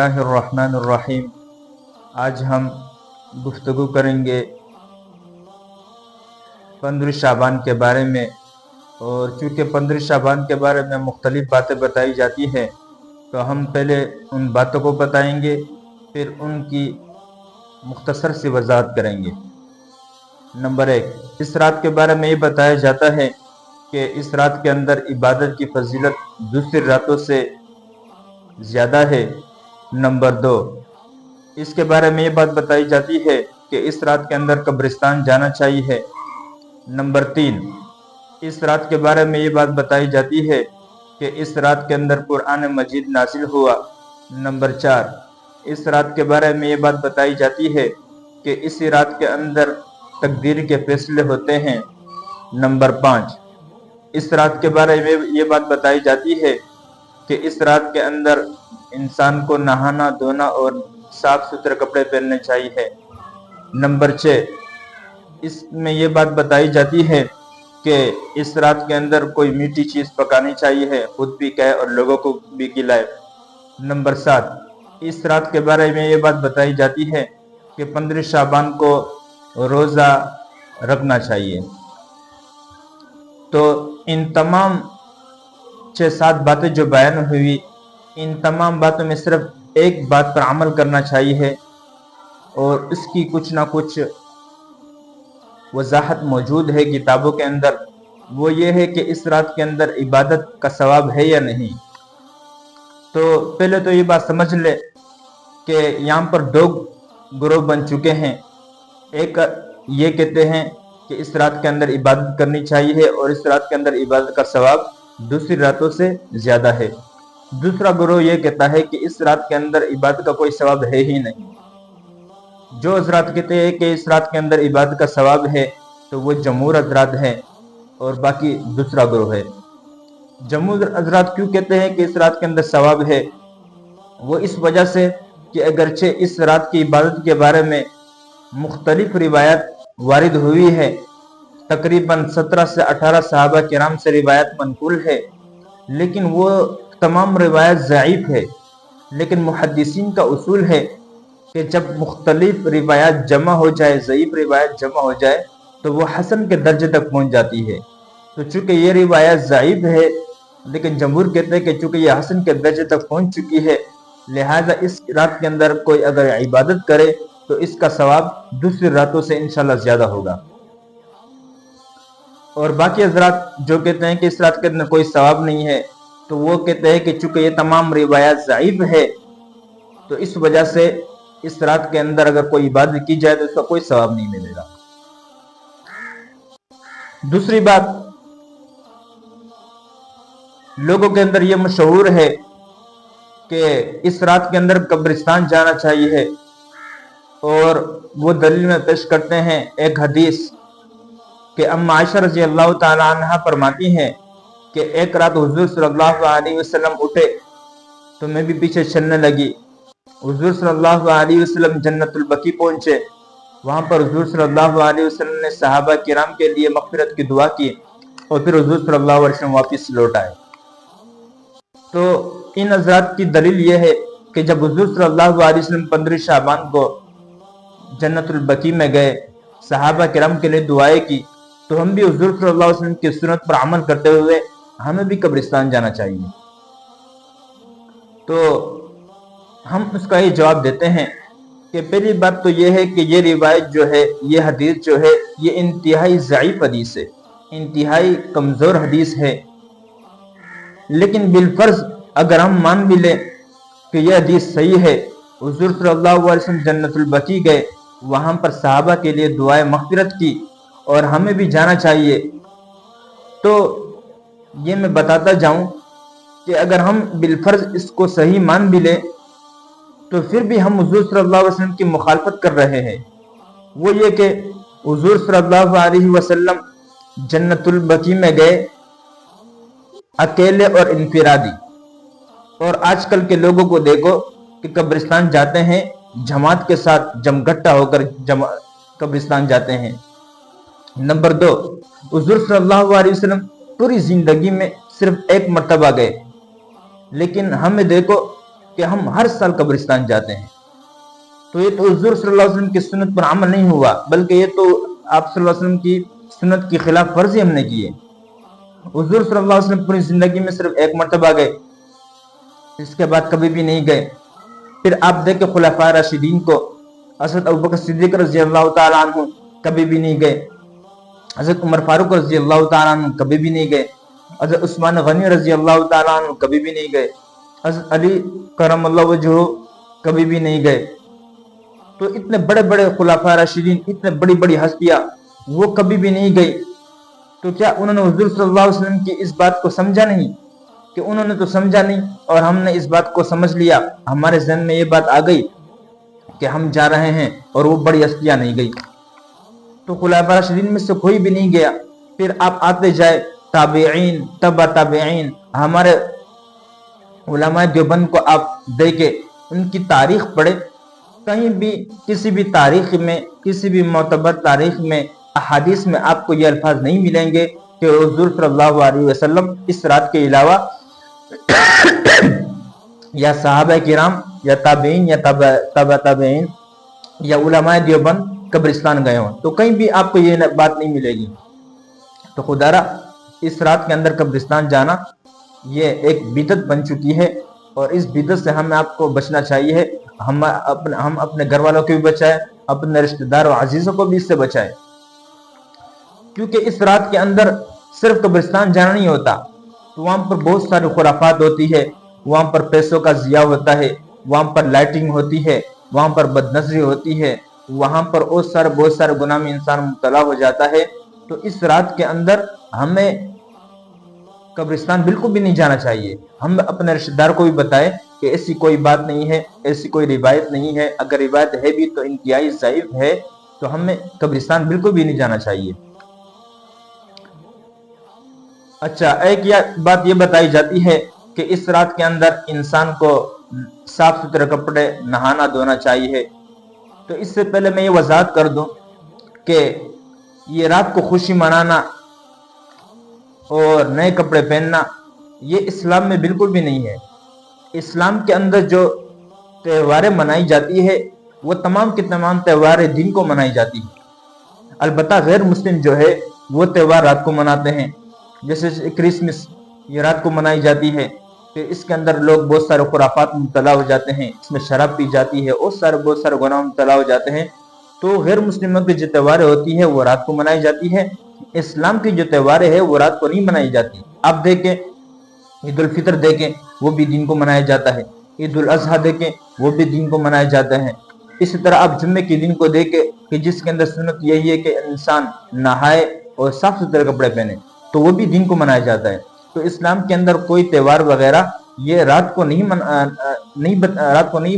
اللہ الرحمن الرحیم۔ آج ہم گفتگو کریں گے 15 شعبان کے بارے میں، اور چونکہ 15 شعبان کے بارے میں مختلف باتیں بتائی جاتی ہیں تو ہم پہلے ان باتوں کو بتائیں گے، پھر ان کی مختصر سی وضاحت کریں گے۔ نمبر 1، اس رات کے بارے میں یہ بتایا جاتا ہے کہ اس رات کے اندر عبادت کی فضیلت دوسری راتوں سے زیادہ ہے۔ نمبر 2، اس کے بارے میں یہ بات بتائی جاتی ہے کہ اس رات کے اندر قبرستان جانا چاہیے۔ نمبر 3، اس رات کے بارے میں یہ بات بتائی جاتی ہے کہ اس رات کے اندر قرآن مجید نازل ہوا۔ نمبر 4، اس رات کے بارے میں یہ بات بتائی جاتی ہے کہ اسی رات کے اندر تقدیر کے فیصلے ہوتے ہیں۔ نمبر 5، اس رات کے بارے میں یہ بات بتائی جاتی ہے کہ اس رات کے اندر انسان کو نہانا دھونا اور صاف ستھرے کپڑے پہننے چاہیے۔ نمبر 6، اس میں یہ بات بتائی جاتی ہے کہ اس رات کے اندر کوئی میٹھی چیز پکانی چاہیے، خود بھی کھائے اور لوگوں کو بھی کھلائے۔ نمبر 7، اس رات کے بارے میں یہ بات بتائی جاتی ہے کہ 15 شعبان کو روزہ رکھنا چاہیے۔ تو ان تمام 6-7 باتیں جو بیان ہوئی، ان تمام باتوں میں صرف ایک بات پر عمل کرنا چاہیے، اور اس کی کچھ نہ کچھ وضاحت موجود ہے کتابوں کے اندر۔ وہ یہ ہے کہ اس رات کے اندر عبادت کا ثواب ہے یا نہیں۔ تو پہلے تو یہ بات سمجھ لے کہ یہاں پر 2 گروہ بن چکے ہیں۔ ایک یہ کہتے ہیں کہ اس رات کے اندر عبادت کرنی چاہیے اور اس رات کے اندر عبادت کا ثواب دوسری راتوں سے زیادہ ہے۔ دوسرا گروہ یہ کہتا ہے کہ اس رات کے اندر عبادت کا کوئی ثواب ہے ہی نہیں۔ جو حضرات کہتے ہیں کہ اس رات کے اندر عبادت کا ثواب ہے تو وہ جمہور حضرات ہیں، اور باقی دوسرا گروہ ہے۔ جمہور حضرات کیوں کہتے ہیں کہ اس رات کے اندر ثواب ہے؟ وہ اس وجہ سے کہ اگرچہ اس رات کی عبادت کے بارے میں مختلف روایات وارد ہوئی ہے، تقریباً 17 سے 18 صحابہ کرام سے روایت منقول ہے، لیکن وہ تمام روایت ضعیف ہے۔ لیکن محدثین کا اصول ہے کہ جب مختلف روایات جمع ہو جائے، ضعیف روایت جمع ہو جائے تو وہ حسن کے درجے تک پہنچ جاتی ہے۔ تو چونکہ یہ روایت ضعیف ہے، لیکن جمہور کہتے ہیں کہ چونکہ یہ حسن کے درجے تک پہنچ چکی ہے، لہذا اس رات کے اندر کوئی اگر عبادت کرے تو اس کا ثواب دوسری راتوں سے انشاءاللہ زیادہ ہوگا۔ اور باقی حضرات جو کہتے ہیں کہ اس رات کے اندر کوئی ثواب نہیں ہے، تو وہ کہتے ہیں کہ چونکہ یہ تمام روایات ضعیف ہے تو اس وجہ سے اس رات کے اندر اگر کوئی عبادت کی جائے تو اس کا کوئی ثواب نہیں ملے گا۔ دوسری بات، لوگوں کے اندر یہ مشہور ہے کہ اس رات کے اندر قبرستان جانا چاہیے، اور وہ دلیل میں پیش کرتے ہیں ایک حدیث کہ اما عائشہ رضی اللہ تعالی عنہ فرماتی ہیں کہ ایک رات حضور صلی اللہ علیہ وسلم اٹھے تو میں بھی پیچھے چلنے لگی۔ حضور صلی اللہ علیہ وسلم جنت البقیع پہنچے، وہاں پر حضور صلی اللہ علیہ وسلم نے صحابہ کرام کے لیے مغفرت کی دعا کی، اور پھر حضور صلی اللہ علیہ وسلم واپس لوٹ آئے۔ تو ان حضرات کی دلیل یہ ہے کہ جب حضور صلی اللہ علیہ وسلم 15 شعبان کو جنت البقیع میں گئے، صحابہ کرام کے لیے دعائیں کی، تو ہم بھی حضور صلی اللہ علیہ وسلم کی سنت پر عمل کرتے ہوئے ہمیں بھی قبرستان جانا چاہیے۔ تو ہم اس کا یہ جواب دیتے ہیں کہ پہلی بات تو یہ ہے کہ یہ روایت جو ہے، یہ حدیث جو ہے، یہ انتہائی ضعیف حدیث ہے، انتہائی کمزور حدیث ہے۔ لیکن بالفرض اگر ہم مان بھی لیں کہ یہ حدیث صحیح ہے، حضور صلی اللہ علیہ وسلم جنت البقیع گئے، وہاں پر صحابہ کے لیے دعائیں مغفرت کی، اور ہمیں بھی جانا چاہیے، تو یہ میں بتاتا جاؤں کہ اگر ہم بالفرض اس کو صحیح مان بھی لیں تو پھر بھی ہم حضور صلی اللہ علیہ وسلم کی مخالفت کر رہے ہیں۔ وہ یہ کہ حضور صلی اللہ علیہ وسلم جنت البقیع میں گئے اکیلے اور انفرادی، اور آج کل کے لوگوں کو دیکھو کہ قبرستان جاتے ہیں جماعت کے ساتھ، جمگھٹا ہو کر قبرستان جاتے ہیں۔ نمبر 2، حضور صلی اللہ علیہ وسلم پوری زندگی میں صرف ایک مرتبہ گئے، لیکن ہمیں دیکھو کہ ہم ہر سال قبرستان جاتے ہیں، تو یہ تو حضور صلی اللہ علیہ وسلم کی سنت پر عمل نہیں ہوا، بلکہ یہ تو آپ صلی اللہ علیہ وسلم کی سنت کی خلاف ورزی ہم نے کی ہے۔ حضور صلی اللہ علیہ وسلم پوری زندگی میں صرف ایک مرتبہ گئے، اس کے بعد کبھی بھی نہیں گئے۔ پھر آپ دیکھیں خلفائے راشدین کو، حضرت ابوبکر صدیق رضی اللہ تعالیٰ عنہ کبھی بھی نہیں گئے، حضرت عمر فاروق رضی اللہ تعالیٰ عنہ کبھی بھی نہیں گئے، حضرت عثمان غنی رضی اللہ تعالیٰ عنہ کبھی بھی نہیں گئے، حضرت علی کرم اللہ وجہہ کبھی بھی نہیں گئے۔ تو اتنے بڑے بڑے خلفائے راشدین، اتنے بڑی بڑی ہستیاں، وہ کبھی بھی نہیں گئی۔ تو کیا انہوں نے حضور صلی اللہ علیہ وسلم کی اس بات کو سمجھا نہیں؟ کہ انہوں نے تو سمجھا نہیں، اور ہم نے اس بات کو سمجھ لیا، ہمارے ذہن میں یہ بات آ گئی کہ ہم جا رہے ہیں، اور وہ بڑی ہستیاں نہیں گئی۔ تو خلفائے راشدین میں سے کوئی بھی نہیں گیا۔ پھر آپ آتے جائے تابعین، تبع تابعین، ہمارے علماء دیوبند کو آپ دیکھیں، ان کی تاریخ پڑھیں، کہیں بھی کسی بھی تاریخ میں، کسی بھی معتبر تاریخ میں، احادیث میں آپ کو یہ الفاظ نہیں ملیں گے کہ حضور صلی اللہ علیہ وسلم اس رات کے علاوہ یا صحابہ کرام یا تابعین یا تبع تابعین یا علماء دیوبند قبرستان گئے ہوں، تو کہیں بھی آپ کو یہ بات نہیں ملے گی۔ تو خدا را اس رات کے اندر قبرستان جانا یہ ایک بدعت بن چکی ہے، اور اس بدعت سے ہمیں آپ کو بچنا چاہیے۔ ہم اپنے گھر والوں کو بھی بچائیں، اپنے رشتہ دار و عزیزوں کو بھی اس سے بچائیں، کیونکہ اس رات کے اندر صرف قبرستان جانا نہیں ہوتا، تو وہاں پر بہت ساری خرافات ہوتی ہے، وہاں پر پیسوں کا ضیاع ہوتا ہے، وہاں پر لائٹنگ ہوتی ہے، وہاں پر بدنظری ہوتی ہے، وہاں پر بہت سارے گناہ میں انسان مبتلا ہو جاتا ہے۔ تو اس رات کے اندر ہمیں قبرستان بالکل بھی نہیں جانا چاہیے۔ ہم اپنے رشتہ دار کو بھی بتائیں کہ ایسی کوئی بات نہیں ہے، ایسی کوئی روایت نہیں ہے، اگر روایت ہے بھی تو انتہائی ضعیف ہے، تو ہمیں قبرستان بالکل بھی نہیں جانا چاہیے۔ اچھا، ایک بات یہ بتائی جاتی ہے کہ اس رات کے اندر انسان کو صاف ستھرے کپڑے نہانا دھونا چاہیے۔ تو اس سے پہلے میں یہ وضاحت کر دوں کہ یہ رات کو خوشی منانا اور نئے کپڑے پہننا یہ اسلام میں بالکل بھی نہیں ہے۔ اسلام کے اندر جو تہواریں منائی جاتی ہے وہ تمام کے تمام تہواریں دن کو منائی جاتی ہیں، البتہ غیر مسلم جو ہے وہ تہوار رات کو مناتے ہیں، جیسے کرسمس یہ رات کو منائی جاتی ہے۔ پھر اس کے اندر لوگ بہت سارے خرافات میں مبتلا ہو جاتے ہیں، اس میں شراب پی جاتی ہے، اور بہت سارے گناہ میں مبتلا ہو جاتے ہیں۔ تو غیر مسلموں کی جو تہواریں ہوتی ہے وہ رات کو منائی جاتی ہے، اسلام کی جو تہواریں ہیں وہ رات کو نہیں منائی جاتی۔ آپ دیکھیں عید الفطر دیکھیں، وہ بھی دن کو منایا جاتا ہے، عید الاضحیٰ دیکھیں، وہ بھی دن کو منایا جاتا ہے۔ اسی طرح آپ جمعے کے دن کو دیکھیں کہ جس کے اندر سنت یہی ہے کہ انسان نہائے اور صاف ستھرے کپڑے پہنے، تو وہ بھی دن کو منایا جاتا ہے۔ تو اسلام کے اندر کوئی تہوار وغیرہ یہ رات کو نہیں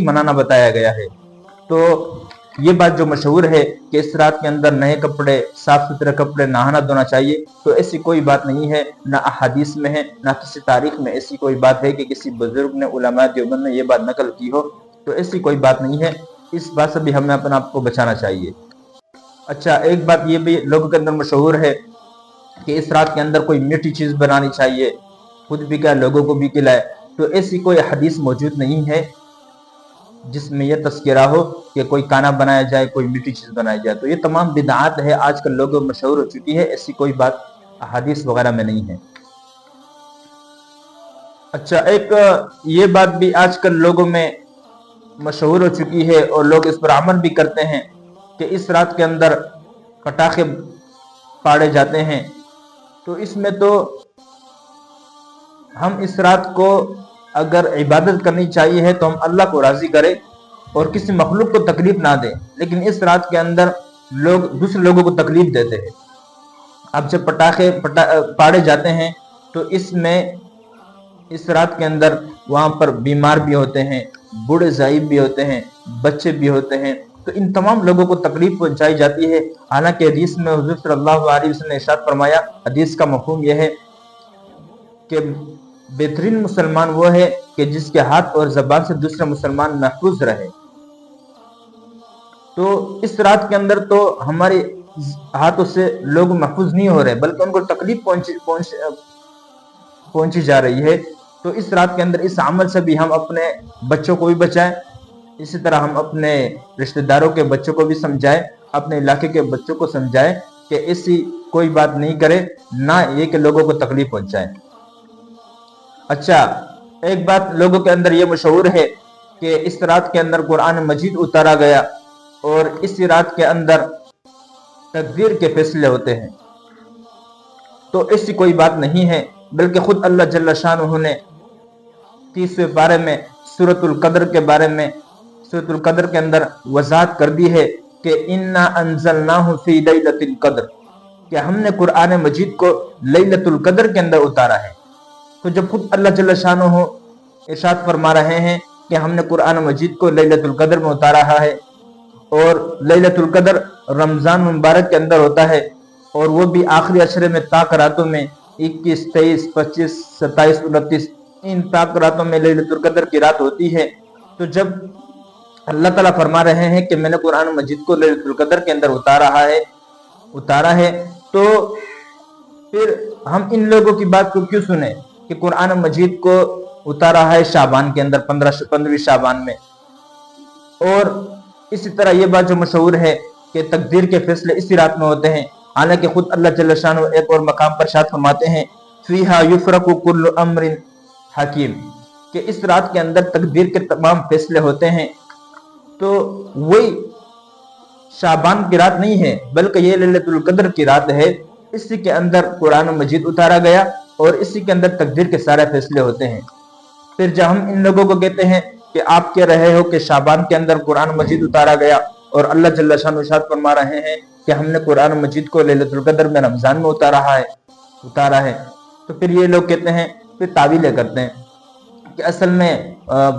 منانا بتایا گیا ہے۔ تو یہ بات جو مشہور ہے کہ اس رات کے اندر نئے کپڑے، صاف ستھرے کپڑے، نہانا دھونا چاہیے، تو ایسی کوئی بات نہیں ہے، نہ احادیث میں ہے، نہ کسی تاریخ میں ایسی کوئی بات ہے کہ کسی بزرگ نے، علماء دیوبند نے یہ بات نقل کی ہو، تو ایسی کوئی بات نہیں ہے۔ اس بات سے بھی ہمیں اپنے آپ کو بچانا چاہیے۔ اچھا، ایک بات یہ بھی لوگوں کے اندر مشہور ہے کہ اس رات کے اندر کوئی میٹھی چیز بنانی چاہیے، خود بھی کیا لوگوں کو بھی کھلائے، تو ایسی کوئی حدیث موجود نہیں ہے جس میں یہ تذکرہ ہو کہ کوئی کھانا بنایا جائے، کوئی میٹھی چیز بنائی جائے۔ تو یہ تمام بدعات ہے، آج کل لوگوں میں مشہور ہو چکی ہے، ایسی کوئی بات حدیث وغیرہ میں نہیں ہے۔ اچھا، ایک یہ بات بھی آج کل لوگوں میں مشہور ہو چکی ہے اور لوگ اس پر عمل بھی کرتے ہیں کہ اس رات کے اندر پٹاخے پاڑے جاتے ہیں۔ تو اس میں تو ہم اس رات کو اگر عبادت کرنی چاہیے ہے تو ہم اللہ کو راضی کریں اور کسی مخلوق کو تکلیف نہ دیں، لیکن اس رات کے اندر لوگ دوسرے لوگوں کو تکلیف دیتے ہیں۔ اب جب پٹاخے پاڑے جاتے ہیں تو اس رات کے اندر وہاں پر بیمار بھی ہوتے ہیں، بوڑھے ضعیف بھی ہوتے ہیں، بچے بھی ہوتے ہیں، تو ان تمام لوگوں کو تکلیف پہنچائی جاتی ہے۔ حالانکہ حدیث میں حضور صلی اللہ علیہ وسلم نے ارشاد فرمایا، حدیث کا مفہوم یہ ہے کہ بہترین مسلمان وہ ہے کہ جس کے ہاتھ اور زبان سے دوسرے مسلمان محفوظ رہے۔ تو اس رات کے اندر تو ہمارے ہاتھوں سے لوگ محفوظ نہیں ہو رہے، بلکہ ان کو تکلیف پہنچی جا رہی ہے۔ تو اس رات کے اندر اس عمل سے بھی ہم اپنے بچوں کو بھی بچائیں، اسی طرح ہم اپنے رشتہ داروں کے بچوں کو بھی سمجھائیں، اپنے علاقے کے بچوں کو سمجھائیں کہ ایسی کوئی بات نہیں کرے، نہ یہ کہ لوگوں کو تکلیف پہنچائیں۔ اچھا، ایک بات لوگوں کے اندر یہ مشہور ہے کہ اس رات کے اندر قرآن مجید اتارا گیا اور اس رات کے اندر تقدیر کے فیصلے ہوتے ہیں، تو ایسی کوئی بات نہیں ہے، بلکہ خود اللہ جل شانہ نے 30ویں پارے میں سورۃ القدر کے بارے میں، سورۃ القدر کے اندر وضاحت کر دی ہے کہ انا انزلناہ فی لیلۃ القدر، کہ ہم نے قرآن مجید کو لیلۃ القدر کے اندر اتارا ہے۔ تو جب خود اللہ جل شانہ ارشاد فرما رہے ہیں کہ ہم نے قرآن مجید کو لیلۃ القدر میں اتارا ہے، اور لیلۃ القدر رمضان مبارک کے اندر ہوتا ہے، اور وہ بھی آخری عشرے میں طاق راتوں میں 21، 23، 25، 27، 29 ان طاق راتوں میں لیلۃ القدر کی رات ہوتی ہے۔ تو جب اللہ تعالیٰ فرما رہے ہیں کہ میں نے قرآن مجید کو لیلۃ القدر کے اندر اتارا ہے، تو پھر ہم ان لوگوں کی بات کو کیوں سنیں کہ قرآن مجید کو اتارا ہے شعبان کے اندر، 15ویں شعبان میں۔ اور اسی طرح یہ بات جو مشہور ہے کہ تقدیر کے فیصلے اسی رات میں ہوتے ہیں، حالانکہ خود اللہ جل شانہ ایک اور مقام پر ارشاد فرماتے ہیں فیہا یفرق کل امر حکیم، کہ اس رات کے اندر تقدیر کے تمام فیصلے ہوتے ہیں۔ تو وہی شعبان کی رات نہیں ہے، بلکہ یہ لیلۃ القدر کی رات ہے، اسی کے اندر قرآن مجید اتارا گیا اور اسی کے اندر تقدیر کے سارے فیصلے ہوتے ہیں۔ پھر جب ہم ان لوگوں کو کہتے ہیں کہ آپ کہہ رہے ہو کہ شعبان کے اندر قرآن مجید اتارا گیا، اور اللہ جل شانہ ارشاد فرما رہے ہیں کہ ہم نے قرآن مجید کو لیلۃ القدر میں رمضان میں اتارا ہے، تو پھر یہ لوگ کہتے ہیں، پھر تعویلیں کرتے ہیں کہ اصل میں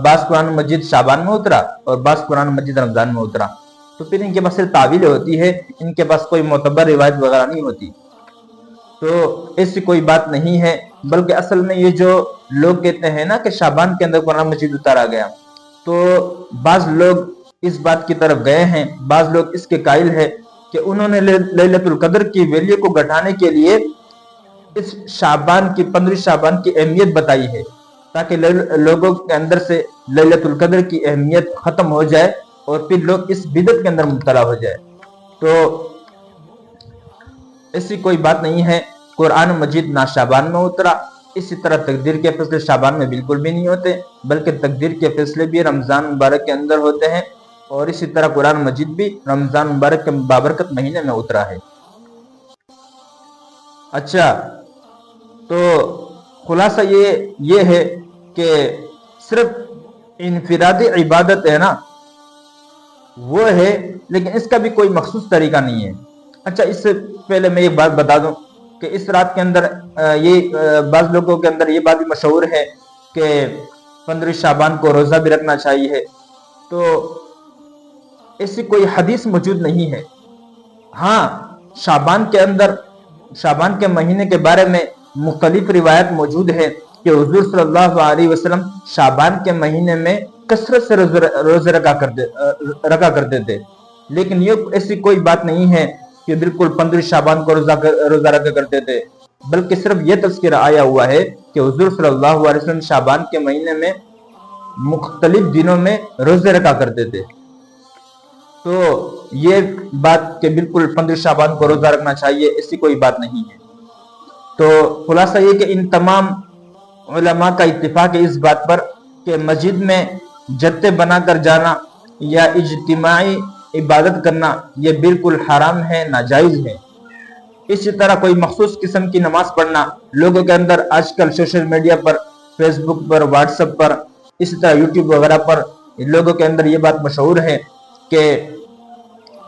بعض قرآن مجید شعبان میں اترا اور بعض قرآن مجید رمضان میں اترا، تو پھر ان کے پاس صرف تعویلیں ہوتی ہے، ان کے پاس کوئی معتبر روایت وغیرہ نہیں ہوتی۔ تو ایسی کوئی بات نہیں ہے، بلکہ اصل میں یہ جو لوگ کہتے ہیں نا کہ شعبان کے اندر قرآن مجید اتارا گیا، تو بعض لوگ اس بات کی طرف گئے ہیں، بعض لوگ اس کے قائل ہیں کہ انہوں نے لیلۃ القدر کی ویلیو کو گھٹانے کے لیے اس شعبان کی 15 شعبان کی اہمیت بتائی ہے، تاکہ لوگوں کے اندر سے لیلۃ القدر کی اہمیت ختم ہو جائے اور پھر لوگ اس بدعت کے اندر مبتلا ہو جائے۔ تو ایسی کوئی بات نہیں ہے، قرآن مجید نہ شعبان میں اترا، اسی طرح تقدیر کے فیصلے شعبان میں بالکل بھی نہیں ہوتے، بلکہ تقدیر کے فیصلے بھی رمضان مبارک کے اندر ہوتے ہیں، اور اسی طرح قرآن مجید بھی رمضان مبارک کے بابرکت مہینے میں اترا ہے۔ اچھا، تو خلاصہ یہ ہے کہ صرف انفرادی عبادت ہے نا، وہ ہے، لیکن اس کا بھی کوئی مخصوص طریقہ نہیں ہے۔ اچھا، اس سے پہلے میں ایک بات بتا دوں کہ اس رات کے اندر بعض لوگوں کے اندر یہ بات بھی مشہور ہے کہ 15 شعبان کو روزہ بھی رکھنا چاہیے، تو ایسی کوئی حدیث موجود نہیں ہے۔ ہاں، شعبان کے مہینے کے بارے میں مختلف روایت موجود ہے کہ حضور صلی اللہ علیہ وسلم شعبان کے مہینے میں کثرت سے روزے رکھا کرتے تھے، لیکن یہ ایسی کوئی بات نہیں ہے کہ بالکل 15 شعبان کو روزہ رکھا کرتے تھے، بلکہ صرف یہ تذکرہ آیا ہوا ہے کہ حضور صلی اللہ علیہ وسلم شعبان کے مہینے میں مختلف دنوں میں روزے رکھا کرتے تھے۔ تو یہ بات کہ بالکل 15 شعبان کو روزہ رکھنا چاہیے، ایسی کوئی بات نہیں ہے۔ تو خلاصہ یہ کہ ان تمام علماء کا اتفاق ہے اس بات پر کہ مسجد میں جتے بنا کر جانا یا اجتماعی عبادت کرنا یہ بالکل حرام ہے، ناجائز ہے۔ اسی طرح کوئی مخصوص قسم کی نماز پڑھنا، لوگوں کے اندر آج کل سوشل میڈیا پر، فیس بک پر، واٹس ایپ پر، اسی طرح یوٹیوب وغیرہ پر لوگوں کے اندر یہ بات مشہور ہے کہ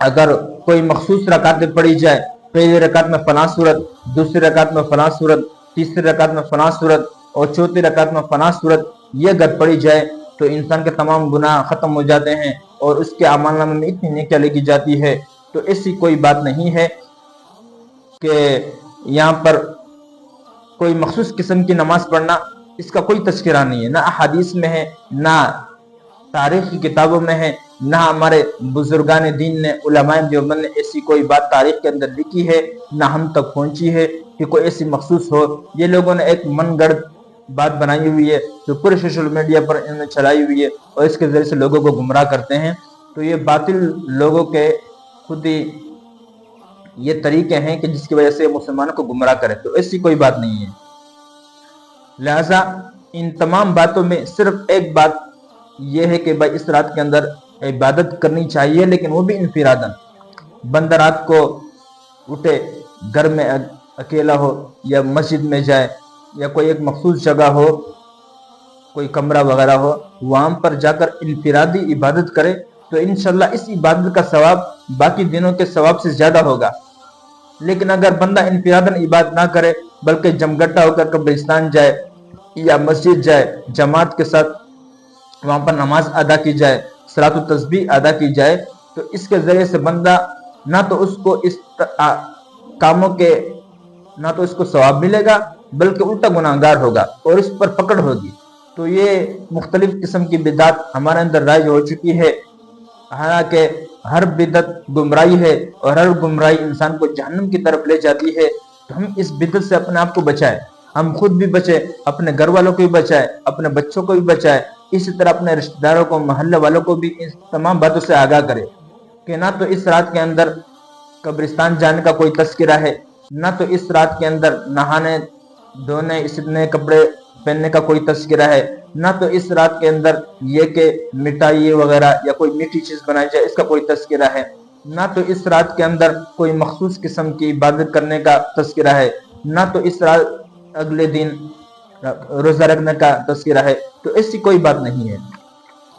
اگر کوئی مخصوص رکعتیں پڑھی جائے، پہلی رکعت میں فلاں صورت، دوسری رکعت میں فلاں صورت، تیسری رکعت میں فلاں صورت اور چوتھی رکعت میں فلاں صورت، یہ اگر پڑھی جائے تو انسان کے تمام گناہ ختم ہو جاتے ہیں اور اس کے اعمال نامے میں اتنی نیکیاں لکھی جاتی ہے۔ تو ایسی کوئی بات نہیں ہے کہ یہاں پر کوئی مخصوص قسم کی نماز پڑھنا، اس کا کوئی تذکرہ نہیں ہے، نہ احادیث میں ہے، نہ تاریخ کی کتابوں میں ہے، نہ ہمارے بزرگان دین نے، علماء دیوبند نے ایسی کوئی بات تاریخ کے اندر لکھی ہے، نہ ہم تک پہنچی ہے کہ کوئی ایسی مخصوص ہو۔ یہ لوگوں نے ایک من گڑھ بات بنائی ہوئی ہے جو پورے سوشل میڈیا پر انہوں نے چلائی ہوئی ہے اور اس کے ذریعے سے لوگوں کو گمراہ کرتے ہیں، تو یہ باطل لوگوں کے خود ہی یہ طریقے ہیں کہ جس کی وجہ سے مسلمانوں کو گمراہ کرے، تو ایسی کوئی بات نہیں ہے۔ لہذا ان تمام باتوں میں صرف ایک بات یہ ہے کہ بھائی اس رات کے اندر عبادت کرنی چاہیے، لیکن وہ بھی انفراداً۔ بندہ رات کو اٹھے، گھر میں اکیلا ہو یا مسجد میں جائے یا کوئی ایک مخصوص جگہ ہو، کوئی کمرہ وغیرہ ہو، وہاں پر جا کر انفرادی عبادت کرے تو انشاءاللہ اس عبادت کا ثواب باقی دنوں کے ثواب سے زیادہ ہوگا۔ لیکن اگر بندہ انفراداً عبادت نہ کرے بلکہ جمگٹا ہو کر قبرستان جائے یا مسجد جائے، جماعت کے ساتھ وہاں پر نماز ادا کی جائے، صلاۃ و تسبیح ادا کی جائے، تو اس کے ذریعے سے بندہ نہ تو اس کو اس کاموں کے نہ تو اس کو ثواب ملے گا بلکہ الٹا گناہگار ہوگا اور اس پر پکڑ ہوگی۔ تو یہ مختلف قسم کی بدعت ہمارے اندر رائج ہو چکی ہے، حالانکہ ہر بدعت گمراہی ہے اور ہر گمراہی انسان کو جہنم کی طرف لے جاتی ہے۔ تو ہم اس بدعت سے اپنے آپ کو بچائیں، ہم خود بھی بچیں، اپنے گھر والوں کو بھی بچائیں، اپنے بچوں کو بھی بچائیں، اسی طرح اپنے رشتہ داروں کو، محلے والوں کو بھی اس تمام باتوں سے آگاہ کرے کہ نہ تو اس رات کے اندر قبرستان جانے کا کوئی تذکرہ ہے، نہ تو اس رات کے اندر نہانے دھونے اس نئے کپڑے پہننے کا کوئی تذکرہ ہے، نہ تو اس رات کے اندر یہ کہ مٹھائی وغیرہ یا کوئی میٹھی چیز بنائی جائے اس کا کوئی تذکرہ ہے، نہ تو اس رات کے اندر کوئی مخصوص قسم کی عبادت کرنے کا تذکرہ ہے، نہ تو اس رات اگلے دن روزہ رکھنے کا تذکرہ ہے۔ تو ایسی کوئی بات نہیں ہے۔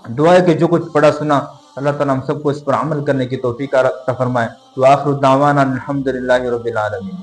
دعا ہے کہ جو کچھ پڑھا سنا اللہ تعالیٰ ہم سب کو اس پر عمل کرنے کی توفیق عطا فرمائے۔ وآخر دعوانا الحمدللہ رب العالمین۔